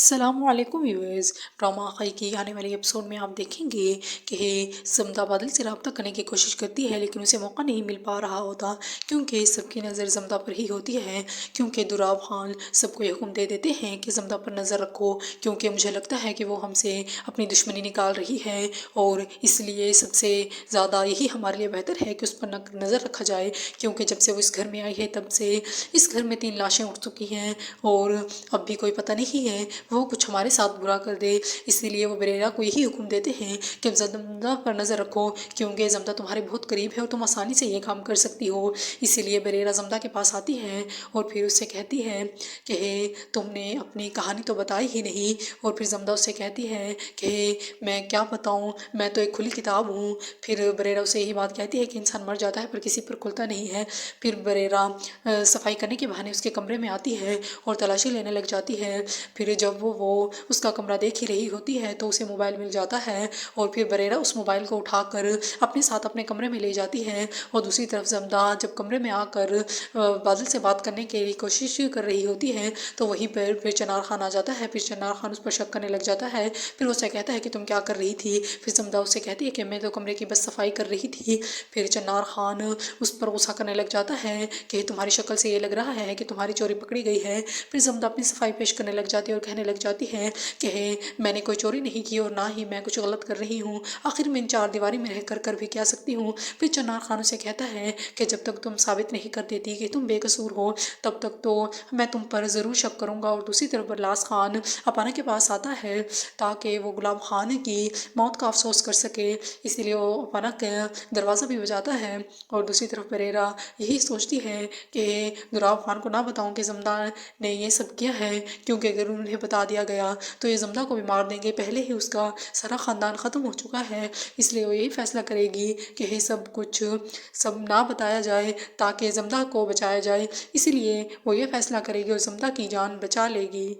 السلام علیکم viewers, drama خائی کی آنے والے ایپیسوڈ میں آپ دیکھیں گے کہ زمدہ بادل سے رابطہ کرنے کی کوشش کرتی ہے، لیکن اسے موقع نہیں مل پا رہا ہوتا کیونکہ سب کی نظر زمدہ پر ہی ہوتی ہے۔ کیونکہ دراب خان سب کو یہ حکم دے دیتے ہیں کہ زمدہ پر نظر رکھو، کیونکہ مجھے لگتا ہے کہ وہ ہم سے اپنی دشمنی نکال رہی ہے، اور اس لیے سب سے زیادہ یہی ہمارے لیے بہتر ہے کہ اس پر نظر رکھا جائے، کیونکہ جب سے وہ اس گھر میں آئی ہے تب سے اس گھر میں 3 لاشیں اٹھ چکی ہیں اور اب بھی کوئی پتہ نہیں ہے وہ کچھ ہمارے ساتھ برا کر دے۔ اسی لیے وہ بریرہ کو یہی حکم دیتے ہیں کہ زمدہ پر نظر رکھو، کیونکہ زمدہ تمہارے بہت قریب ہے اور تم آسانی سے یہ کام کر سکتی ہو۔ اسی لیے بریرہ زمدہ کے پاس آتی ہے اور پھر اس سے کہتی ہے کہ تم نے اپنی کہانی تو بتائی ہی نہیں، اور پھر زمدہ اس سے کہتی ہے کہ میں کیا بتاؤں، میں تو ایک کھلی کتاب ہوں۔ پھر بریرہ اسے یہی بات کہتی ہے کہ انسان مر جاتا ہے پر کسی پر کھلتا نہیں ہے۔ پھر بریرہ صفائی کرنے کے بہانے اس کے کمرے میں آتی ہے اور تلاشی لینے لگ جاتی ہے۔ پھر جب وہ اس کا کمرہ دیکھ ہی رہی ہوتی ہے تو اسے موبائل مل جاتا ہے، اور پھر بریرہ اس موبائل کو اٹھا کر اپنے ساتھ اپنے کمرے میں لے جاتی ہے۔ اور دوسری طرف زمدہ جب کمرے میں آ کر بادل سے بات کرنے کی کوشش کر رہی ہوتی ہے تو وہیں پر پھر چنار خان آ جاتا ہے۔ پھر چنار خان اس پر شک کرنے لگ جاتا ہے، پھر اسے کہتا ہے کہ تم کیا کر رہی تھی۔ پھر زمدہ اسے کہتی ہے کہ میں تو کمرے کی بس صفائی کر رہی تھی۔ پھر چنار خان اس پر غصہ کرنے لگ جاتا ہے کہ تمہاری شکل سے یہ لگ رہا ہے کہ تمہاری چوری پکڑی گئی ہے۔ پھر زمدہ اپنی صفائی پیش کرنے لگ جاتی ہے اور کہنے لگ جاتی ہے کہ میں نے کوئی چوری نہیں کی اور نہ ہی میں کچھ غلط کر رہی ہوں، آخر میں ان 4 دیواری میں رہ کر بھی کیا سکتی ہوں۔ پھر چنار خان اسے کہتا ہے کہ جب تک تم ثابت نہیں کر دیتی کہ تم بے قصور ہو تب تک تو میں تم پر ضرور شک کروں گا۔ اور دوسری طرف برلاس خان اپانا کے پاس آتا ہے تاکہ وہ غلام خان کی موت کا افسوس کر سکے، اسی لیے وہ اپانا کا دروازہ بھی بجاتا ہے۔ اور دوسری طرف بریرہ یہی سوچتی ہے کہ دراب خان کو نہ بتاؤں کہ زمدہ نے یہ سب کیا ہے، کیونکہ اگر انہیں بتا دیا گیا تو یہ زمدہ کو بھی مار دیں گے، پہلے ہی اس کا سارا خاندان ختم ہو چکا ہے۔ اس لیے وہ یہی فیصلہ کرے گی کہ یہ سب نہ بتایا جائے تاکہ زمدہ کو بچایا جائے، اسی لیے وہ یہ فیصلہ کرے گی اور زمدہ کی جان بچا لے گی۔